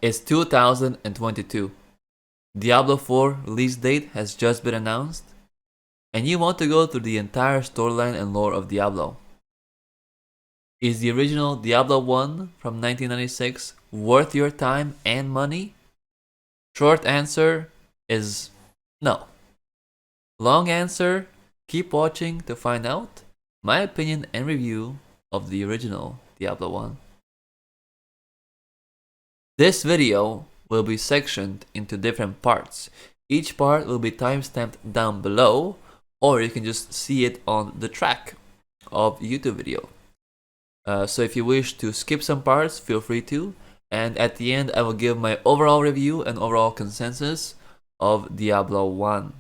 It's 2022. Diablo 4 release date has just been announced, and you want to go through the entire storyline and lore of Diablo. Is the original Diablo 1 from 1996 worth your time and money? Short answer is no. Long answer, keep watching to find out my opinion and review of the original Diablo 1. This video will be sectioned into different parts. Each part will be timestamped down below, or you can just see it on the track of YouTube video. So if you wish to skip some parts, feel free to. And at the end, I will give my overall review and overall consensus of Diablo 1.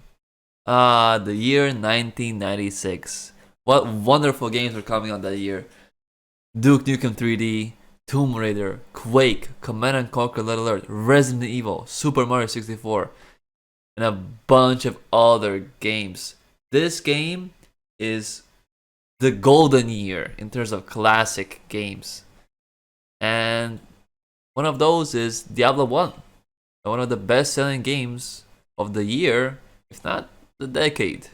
The year 1996. What wonderful games were coming out that year. Duke Nukem 3D, Tomb Raider, Quake, Command & Conquer Red Alert, Resident Evil, Super Mario 64, and a bunch of other games. This game is the golden year in terms of classic games. And one of those is Diablo 1, one of the best-selling games of the year, if not the decade.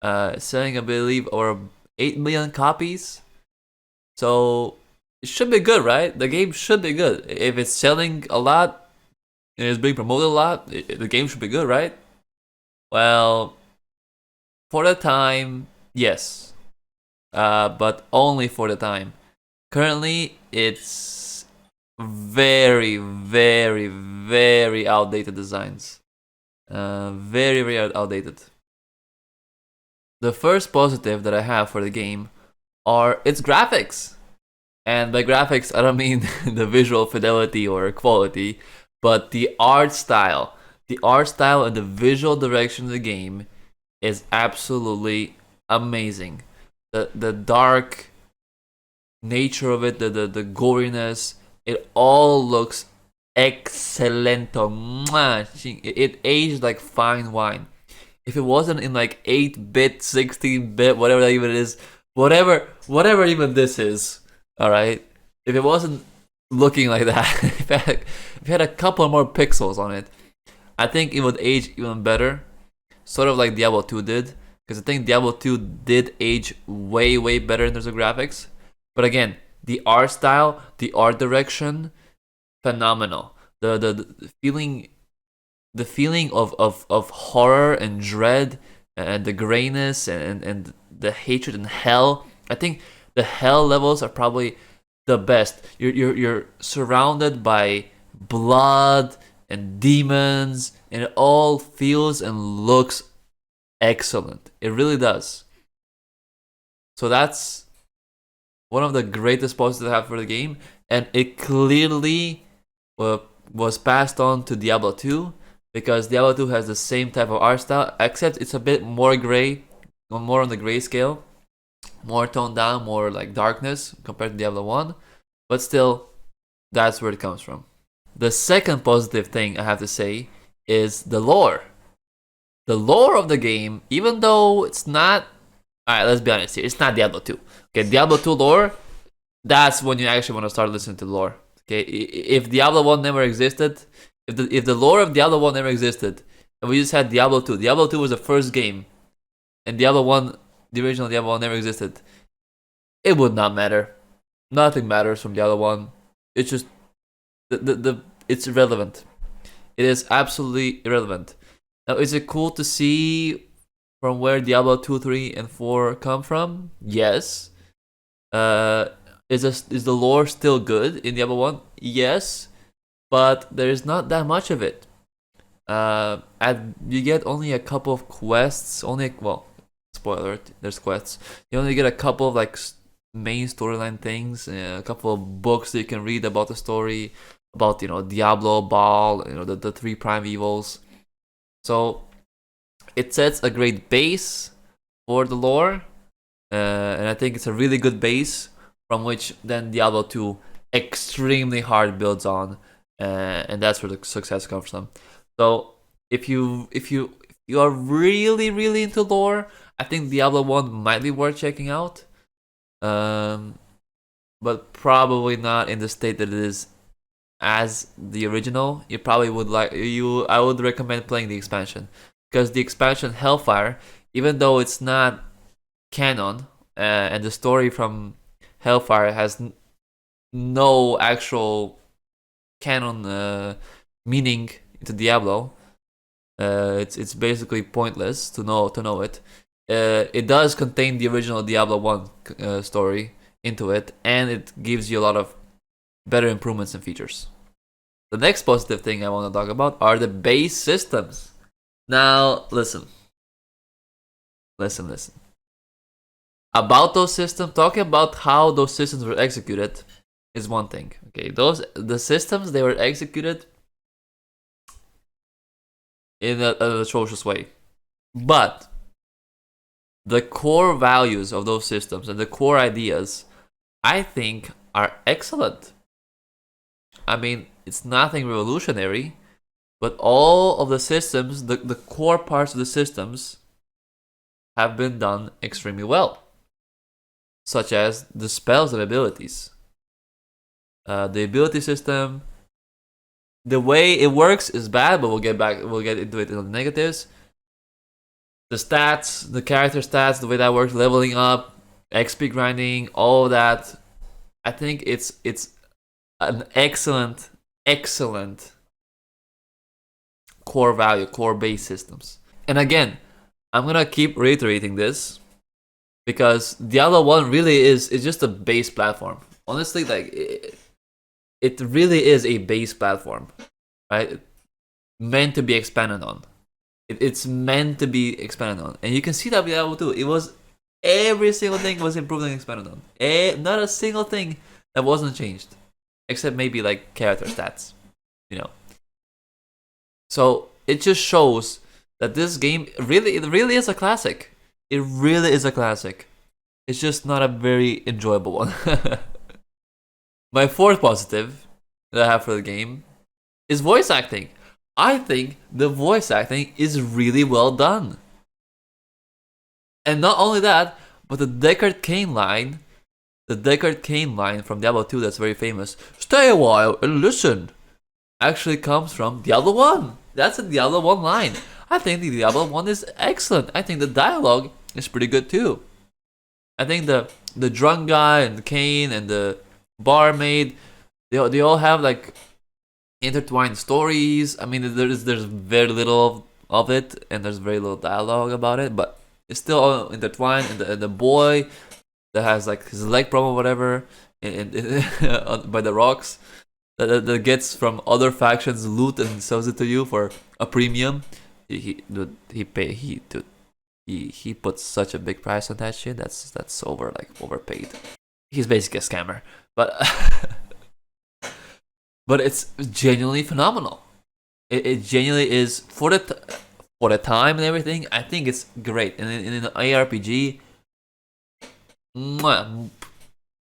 Selling, I believe, over 8 million copies. So it should be good, right? The game should be good. If it's selling a lot and it's being promoted a lot, the game should be good, right? Well, for the time, yes. But only for the time. Currently, it's very, very, very outdated designs. Very, very outdated. The first positive that I have for the game are its graphics. And by graphics, I don't mean the visual fidelity or quality, but the art style. The art style and the visual direction of the game is absolutely amazing. The dark nature of it, the goriness, it all looks excellento. It aged like fine wine. If it wasn't in like 8-bit, 16-bit, whatever that even is, whatever even this is, alright? If it wasn't looking like that, if it had a couple more pixels on it, I think it would age even better. Sort of like Diablo 2 did. Because I think Diablo 2 did age way, way better in terms of graphics. But again, the art style, the art direction, phenomenal. The feeling of horror and dread and the grayness and the hatred and hell. I think the hell levels are probably the best. You're surrounded by blood and demons, and it all feels and looks excellent. It really does. So that's one of the greatest positives I have for the game, and it clearly was passed on to Diablo 2, because Diablo 2 has the same type of art style, except it's a bit more gray, more on the gray scale, more toned down, more like darkness compared to Diablo 1, but still, that's where it comes from. The second positive thing I have to say is the lore. The lore of the game, even though it's not... Alright, let's be honest here. It's not Diablo 2. Okay, Diablo 2 lore, that's when you actually want to start listening to lore. Okay, if Diablo 1 never existed, if the lore of Diablo 1 never existed, and we just had Diablo 2, Diablo 2 was the first game, and Diablo 1, the original Diablo 1 never existed, it would not matter. Nothing matters from Diablo 1. It's just... it's irrelevant. It is absolutely irrelevant. Now, is it cool to see from where Diablo 2, 3, and 4 come from? Yes. Is the lore still good in Diablo 1? Yes. But there's not that much of it. You get only a couple of quests. Well, spoiler, there's quests. You only get a couple of like main storyline things, a couple of books that you can read about the story, about, Diablo, Baal, the three prime evils. So it sets a great base for the lore, and I think it's a really good base from which then Diablo 2 extremely hard builds on, and that's where the success comes from. So if you are really, really into lore, I think Diablo 1 might be worth checking out, but probably not in the state that it is as the original, you probably would like I would recommend playing the expansion, because the expansion Hellfire, even though it's not canon, and the story from Hellfire has no actual canon meaning into Diablo. It's basically pointless to know it. It does contain the original Diablo 1 story into it, and it gives you a lot of better improvements and features. The next positive thing I want to talk about are the base systems. Now, listen. About those systems, talking about how those systems were executed is one thing. Okay, the systems, they were executed in an atrocious way, but the core values of those systems and the core ideas, I think, are excellent. I mean, it's nothing revolutionary, but all of the systems, the core parts of the systems, have been done extremely well, such as the spells and abilities. The ability system, the way it works is bad, but we'll get into it in the negatives. The stats, the character stats, the way that works, leveling up, XP grinding, all of that. I think it's an excellent core value, core base systems. And again, I'm gonna keep reiterating this, because Diablo 1 really is just a base platform. Honestly, like it really is a base platform, right? Meant to be expanded on. It's meant to be expanded on, and you can see that with Diablo 2. It was every single thing was improved and expanded on. Not a single thing that wasn't changed, except maybe like character stats, you know. So it just shows that this game it really is a classic. It really is a classic. It's just not a very enjoyable one. My fourth positive that I have for the game is voice acting. I think the voice acting is really well done. And not only that, but the Deckard Cain line from Diablo 2 that's very famous, "Stay a while and listen," actually comes from Diablo 1. That's a Diablo 1 line. I think the Diablo 1 is excellent. I think the dialogue is pretty good too. I think the drunk guy and Cain and the barmaid, they all have like intertwined stories. I mean, there's very little of it, and there's very little dialogue about it, but it's still all intertwined. And the boy that has like his leg problem or whatever, by the rocks, that gets from other factions loot and sells it to you for a premium. He puts such a big price on that shit. That's overpaid. He's basically a scammer, but but it's genuinely phenomenal. It genuinely is for the time and everything. I think it's great, and in an ARPG,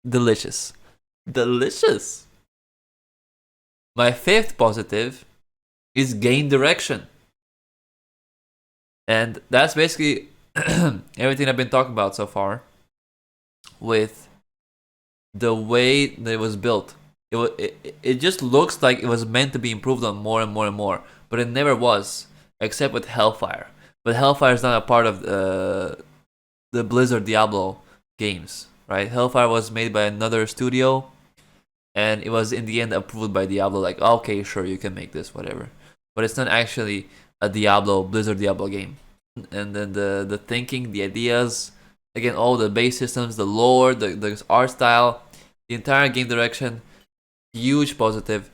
delicious. My fifth positive is game direction, and that's basically everything I've been talking about so far. With the way that it was built, it just looks like it was meant to be improved on more and more and more, but it never was, except with Hellfire. But Hellfire is not a part of the Blizzard Diablo games, right? Hellfire was made by another studio, and it was in the end approved by Diablo, like, okay, sure, you can make this, whatever. But it's not actually a Blizzard Diablo game. And then the thinking, the ideas, again, all the base systems, the lore, the art style, the entire game direction, huge positive,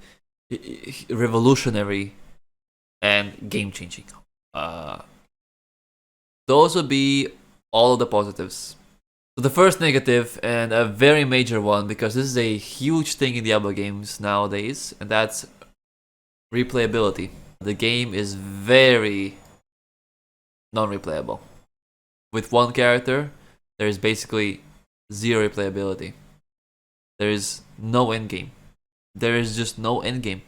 revolutionary, and game changing. Those would be all of the positives. So the first negative, and a very major one, because this is a huge thing in Diablo games nowadays, and that's replayability. The game is very non-replayable. With one character, there is basically zero replayability. There is no endgame. There is just no endgame.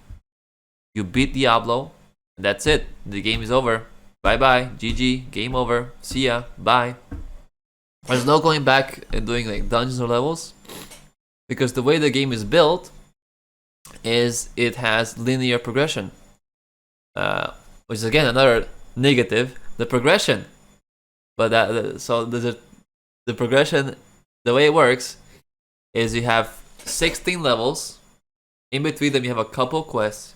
You beat Diablo, and that's it. The game is over. Bye-bye, GG, game over, see ya, bye. There's no going back and doing like dungeons or levels, because the way the game is built, is it has linear progression, which is again another negative. The progression, but the progression. The way it works is you have 16 levels. In between them, you have a couple quests,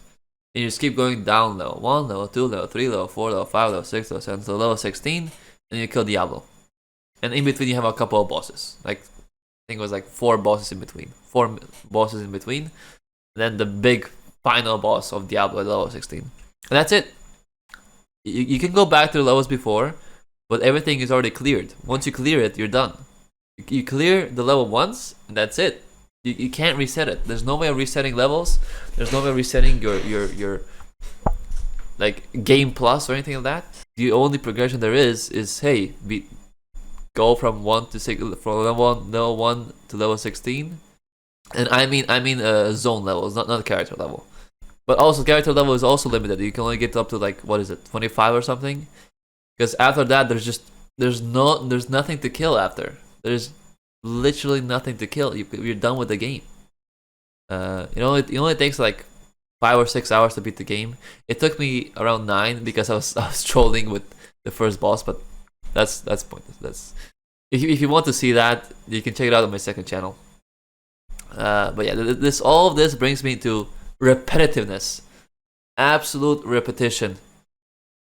and you just keep going down level 1, level 2, level 3, level 4, level 5, level 6, level 7, so level 16, and you kill Diablo. And in between, you have a couple of bosses. Like, I think it was like 4 bosses in between. 4 bosses in between. And then the big final boss of Diablo at level 16. And that's it. You can go back to the levels before, but everything is already cleared. Once you clear it, you're done. You clear the level once, and that's it. You can't reset it. There's no way of resetting levels. There's no way of resetting your like game plus or anything like that. The only progression there is hey, go from 1 to 6, from level 1 to level 16, and I mean zone levels, not character level. But also character level is also limited. You can only get up to like, what is it, 25 or something? Because after that, there's nothing to kill after. There's literally nothing to kill. You're done with the game. It only takes like 5 or 6 hours to beat the game. It took me around 9 because I was trolling with the first boss, but that's pointless. If you want to see that, you can check it out on my second channel. But yeah, all of this brings me to repetitiveness, absolute repetition.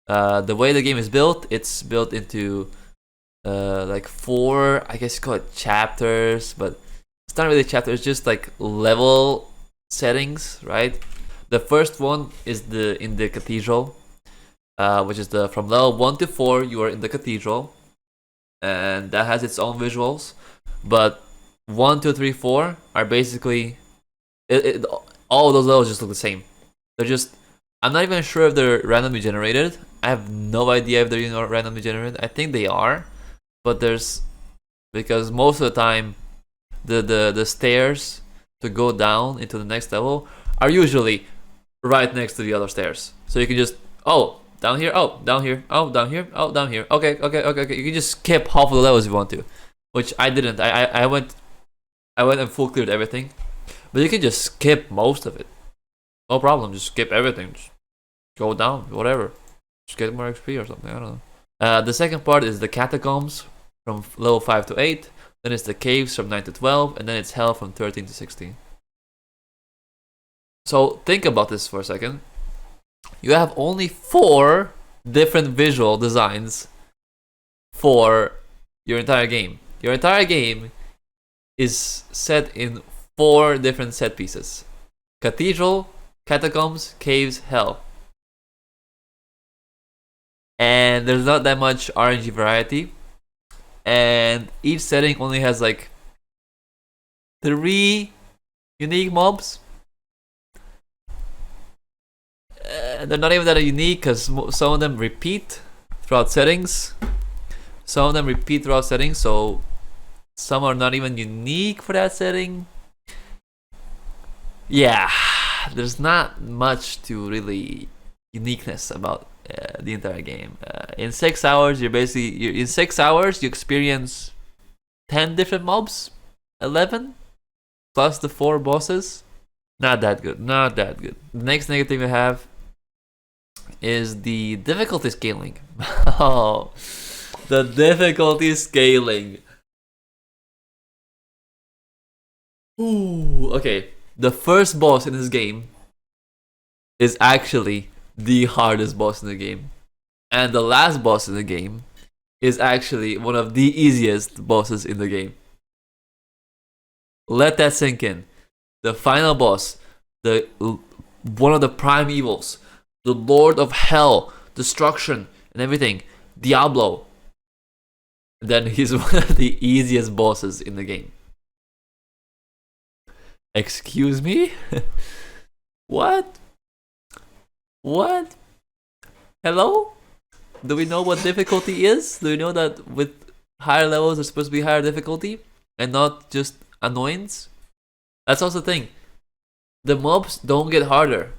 The way the game is built, it's built into like 4, I guess you call it chapters, but it's not really chapters. It's just like level settings, right? The first one is in the cathedral, which is from level 1 to 4. You are in the cathedral, and that has its own visuals. But 1, 2, 3, 4 are basically all of those levels just look the same. They're just, I'm not even sure if they're randomly generated. I have no idea if they're randomly generated. I think they are, but because most of the time the stairs to go down into the next level are usually right next to the other stairs. So you can just, down here, down here, down here, down here. Okay. You can just skip half of the levels if you want to, which I didn't. I went and full cleared everything, but you can just skip most of it. No problem. Just skip everything. Just go down, whatever. Just get more XP or something. I don't know. The second part is the catacombs from level 5 to 8. Then it's the caves from 9 to 12, and then it's hell from 13 to 16. So think about this for a second. You have only 4 different visual designs for your entire game. Your entire game is set in 4 different set pieces: cathedral, catacombs, caves, hell. And there's not that much RNG variety. And each setting only has like 3 unique mobs. They're not even that unique because some of them repeat throughout settings. So some are not even unique for that setting. Yeah, there's not much to really uniqueness about the entire game. In 6 hours, you experience 10 different mobs, 11 plus the 4 bosses. Not that good. The next negative we have is the difficulty scaling. Oh, the difficulty scaling. Ooh, okay. The first boss in this game is actually the hardest boss in the game. And the last boss in the game is actually one of the easiest bosses in the game. Let that sink in. The final boss, one of the prime evils, the Lord of Hell, destruction, and everything, Diablo. Then he's one of the easiest bosses in the game. Excuse me? What? Hello? Do we know what difficulty is? Do we know that with higher levels there's supposed to be higher difficulty and not just annoyance? That's also the thing. The mobs don't get harder.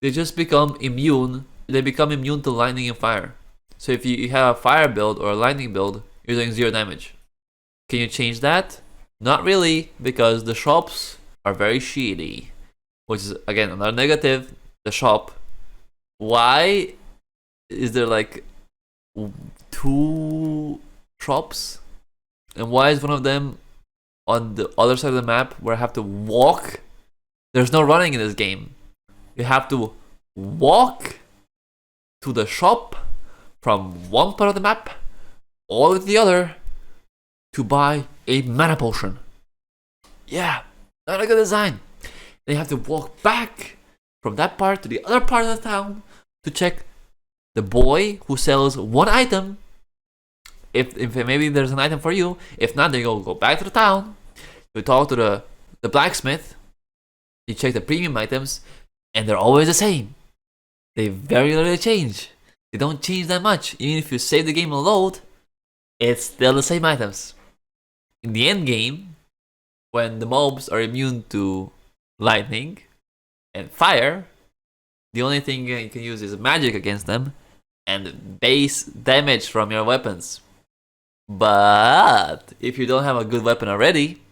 They just become immune. They become immune to lightning and fire. So if you have a fire build or a lightning build, you're doing 0 damage. Can you change that? Not really, because the shops are very shitty. which is again another negative, the shop. Why is there like 2 shops? And why is one of them on the other side of the map where I have to walk? There's no running in this game. You have to walk to the shop from one part of the map all the way to the other to buy a mana potion. Yeah, not a good design. Then you have to walk back from that part to the other part of the town to check the boy who sells one item. If maybe there's an item for you. If not, then you go back to the town. You talk to the blacksmith. You check the premium items, and they're always the same. They very rarely change. They don't change that much. Even if you save the game and load, it's still the same items. In the end game, when the mobs are immune to lightning and fire, the only thing you can use is magic against them and base damage from your weapons. But if you don't have a good weapon already,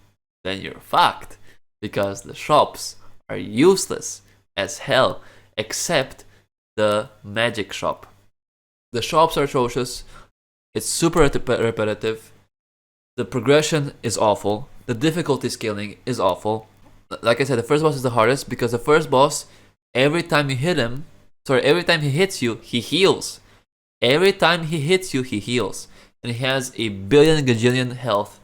then you're fucked, because the shops are useless as hell, except the magic shop. The shops are atrocious. It's super repetitive. The progression is awful. The difficulty scaling is awful. Like I said, the first boss is the hardest because the first boss, every time he hits you, he heals. Every time he hits you, he heals. And he has a billion gajillion health.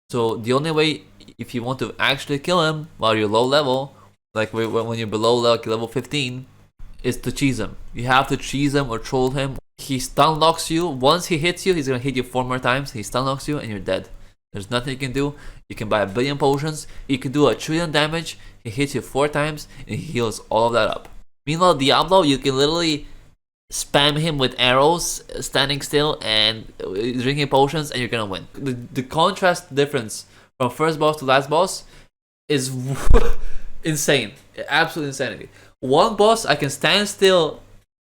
So the only way, if you want to actually kill him while you're low level, like when you're below like level 15, is to cheese him. You have to cheese him or troll him. He stun locks you. Once he hits you, he's gonna hit you 4 more times. He stun locks you and you're dead. There's nothing you can do. You can buy a billion potions. You can do 1 trillion damage. He hits you 4 times and he heals all of that up. Meanwhile, Diablo, you can literally spam him with arrows, standing still and drinking potions, and you're gonna win. The contrast difference from first boss to last boss is insane. Absolute insanity. One boss, I can stand still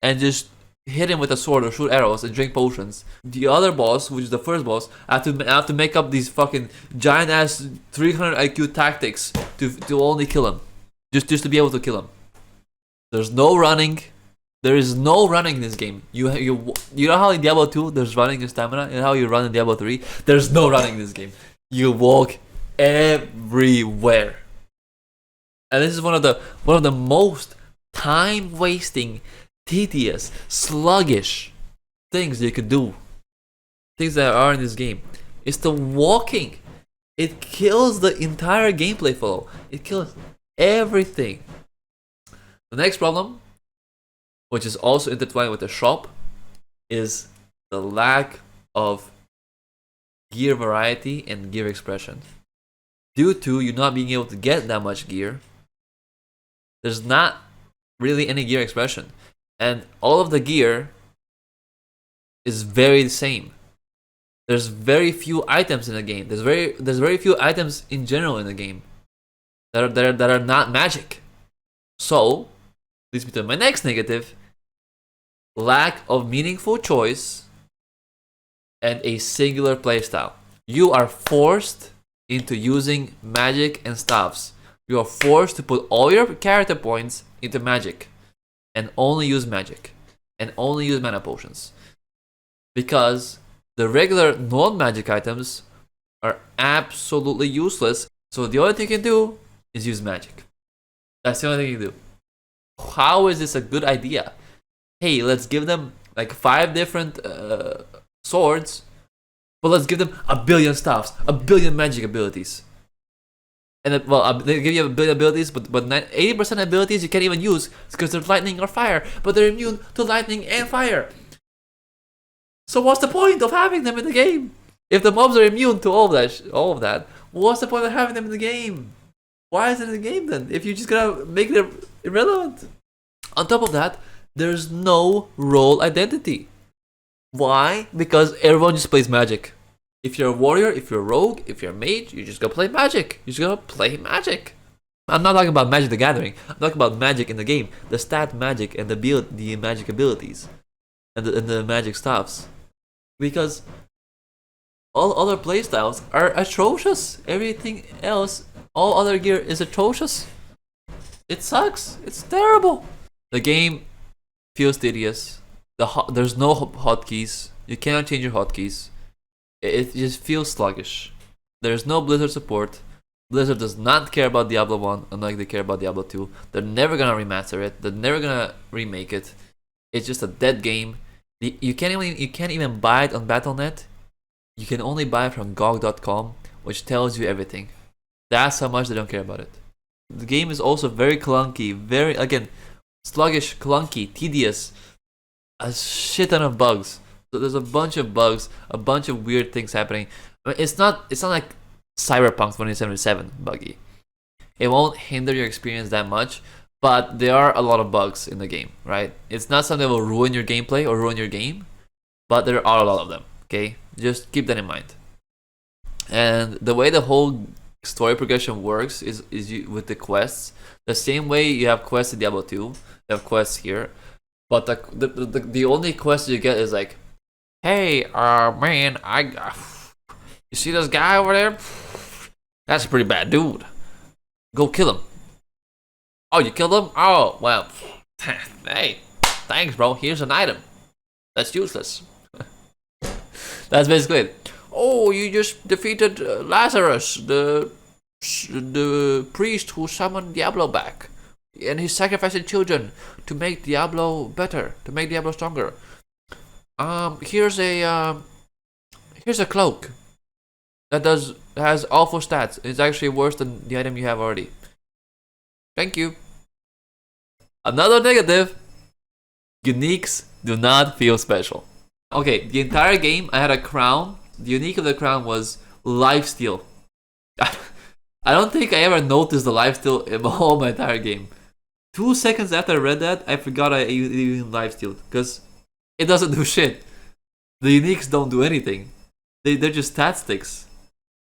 and just hit him with a sword or shoot arrows and drink potions. The other boss, which is the first boss, I have to make up these fucking giant ass 300 IQ tactics to only kill him, just to be able to kill him. There's no running. There is no running in this game. You know how in Diablo 2 there's running and stamina, and how you run in Diablo 3. There's no running in this game. You walk everywhere, and this is one of the most time-wasting, tedious, sluggish things you could do. Things that are in this game. It's the walking. It kills the entire gameplay flow. It kills everything. The next problem, which is also intertwined with the shop, is the lack of gear variety and gear expression. Due to you not being able to get that much gear, there's not really any gear expression. And all of the gear is very the same. There's very few items in the game. There's very few items in general in the game that are not magic. So, leads me to my next negative: lack of meaningful choice and a singular playstyle. You are forced into using magic and staffs. You are forced to put all your character points into magic and only use magic and only use mana potions, because the regular non-magic items are absolutely useless. So the only thing you can do is use magic. That's the only thing you can do. How is this a good idea? Hey, let's give them like 5 different swords, but let's give them 1 billion staffs, 1 billion magic abilities. And they give you 1 billion abilities, but 80% abilities you can't even use because they're lightning or fire, but they're immune to lightning and fire. So what's the point of having them in the game? If the mobs are immune to all of that, what's the point of having them in the game? Why is it in the game then, if you're just gonna make it irrelevant? On top of that, there's no role identity. Why? Because everyone just plays magic. If you're a warrior, if you're a rogue, if you're a mage, you just go play magic. You just go play magic. I'm not talking about Magic the Gathering. I'm talking about magic in the game. The stat magic and the magic abilities. And the magic staffs. Because all other playstyles are atrocious. Everything else, all other gear is atrocious. It sucks. It's terrible. The game feels tedious. There's no hotkeys. You cannot change your hotkeys. It just feels sluggish. There's no Blizzard support. Blizzard does not care about Diablo 1, unlike they care about Diablo 2. They're never gonna remaster it. They're never gonna remake it. It's just a dead game. You can't even buy it on Battle.net. You can only buy it from GOG.com, which tells you everything. That's how much they don't care about it. The game is also very clunky, very, again, sluggish, clunky, tedious. A shit ton of bugs. So there's a bunch of bugs, a bunch of weird things happening. I mean, it's not like Cyberpunk 2077 buggy. It won't hinder your experience that much, but there are a lot of bugs in the game, right? It's not something that will ruin your gameplay or ruin your game, but there are a lot of them, okay? Just keep that in mind. And the way the whole story progression works is with the quests. The same way you have quests in Diablo 2, you have quests here, but the only quest you get is like, hey, man, you see this guy over there? That's a pretty bad dude. Go kill him. Oh, you killed him? Oh, well, hey, thanks, bro. Here's an item. That's useless. That's basically it. Oh, you just defeated Lazarus, the priest who summoned Diablo back, and he's sacrificing children to make Diablo better, to make Diablo stronger. Here's a cloak that has awful stats. It's actually worse than the item you have already. Thank you. Another negative: uniques do not feel special. Okay, the entire game I had a crown. The unique of the crown was lifesteal. I don't think I ever noticed the lifesteal in all my entire game. 2 seconds after I read that, I forgot I even lifestealed, because it doesn't do shit. The uniques don't do anything. They're just stat sticks.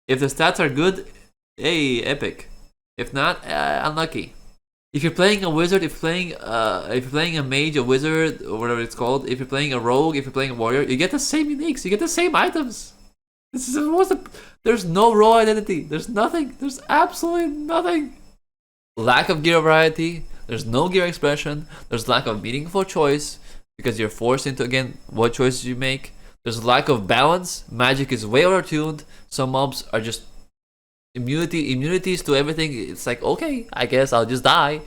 If the stats are good, hey, epic. If not, unlucky. If you're playing a wizard, if you're playing a mage, a wizard, or whatever it's called, if you're playing a rogue, if you're playing a warrior, you get the same uniques, you get the same items. There's no raw identity. There's nothing. There's absolutely nothing. Lack of gear variety. There's no gear expression. There's lack of meaningful choice because you're forced into, again, what choices you make. There's lack of balance. Magic is way overtuned. Some mobs are just immunities to everything. It's like, okay, I guess I'll just die.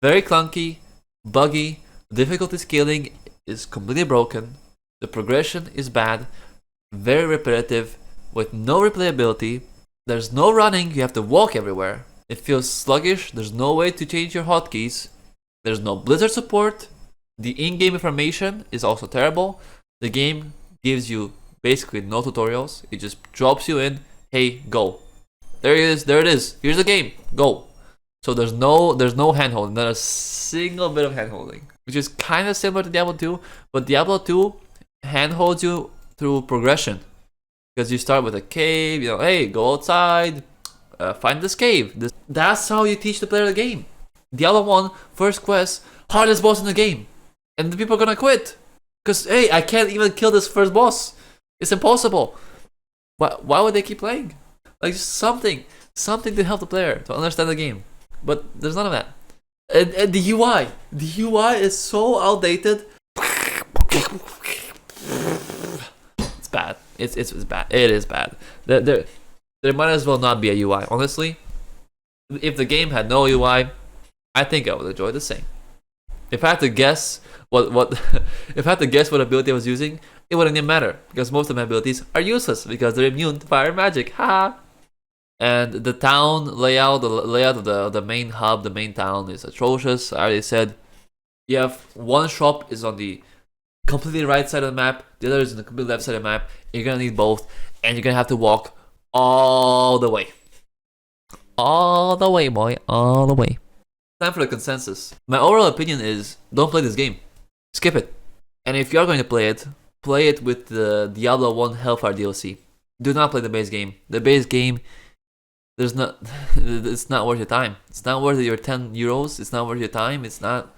Very clunky, buggy. Difficulty scaling is completely broken. The progression is bad. Very repetitive, with no replayability. There's no running, you have to walk everywhere. It feels sluggish, there's no way to change your hotkeys. There's no Blizzard support. The in-game information is also terrible. The game gives you basically no tutorials. It just drops you in, hey, go. There it is, here's the game, go. So there's no hand-holding, not a single bit of hand-holding. Which is kind of similar to Diablo 2, but Diablo 2 hand-holds you through progression, because you start with a cave, you know, hey, go outside, find this cave. That's how you teach the player the game. Diablo 1, first quest, hardest boss in the game, and the people are gonna quit, because hey, I can't even kill this first boss, it's impossible. Why would they keep playing? Like, something to help the player to understand the game, but there's none of that. And the UI is so outdated. Bad. It's bad. It is bad. There might as well not be a UI. Honestly, if the game had no UI, I think I would enjoy the same. If I had to guess what if I had to guess what ability I was using, it wouldn't even matter, because most of my abilities are useless because they're immune to fire and magic. Ha! And the town layout, the layout of the main hub, the main town is atrocious. I already said. You have one shop is on the completely right side of the map, the other is on the completely left side of the map. You're gonna need both, and you're gonna have to walk all the way. All the way, boy, all the way. Time for the consensus. My overall opinion is, don't play this game. Skip it. And if you're going to play it with the Diablo 1 Hellfire DLC. Do not play the base game. The base game, it's not worth your time. It's not worth your €10. It's not worth your time. It's not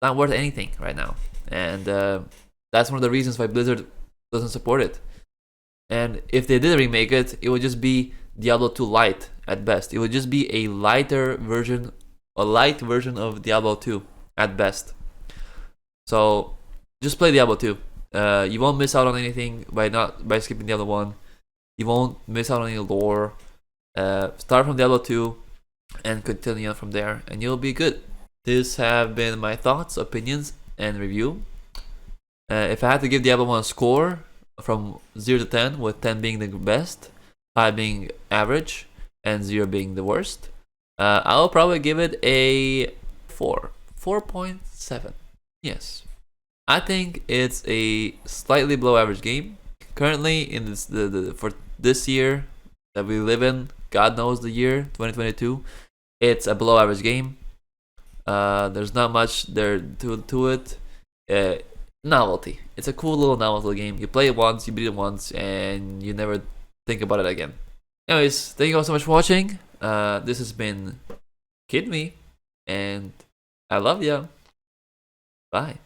worth anything right now. And that's one of the reasons why Blizzard doesn't support it. And if they did remake it, it would just be Diablo 2 Lite at best. It would just be a lighter version a light version of Diablo 2 at best. So just play Diablo 2. You won't miss out on anything by skipping Diablo 1. You won't miss out on any lore. Start from Diablo 2 and continue on from there, and you'll be good. These have been my thoughts, opinions, and review. If I had to give Diablo 1 a score from 0 to 10, with 10 being the best, 5 being average, and 0 being the worst, I'll probably give it a 4.7. Yes, I think it's a slightly below average game. Currently, in this for this year that we live in, God knows the year 2022, it's a below average game. There's not much there to it. Novelty. It's a cool little novelty game. You play it once, you beat it once, and you never think about it again. Anyways, thank you all so much for watching. This has been Kinwi, and I love ya. Bye.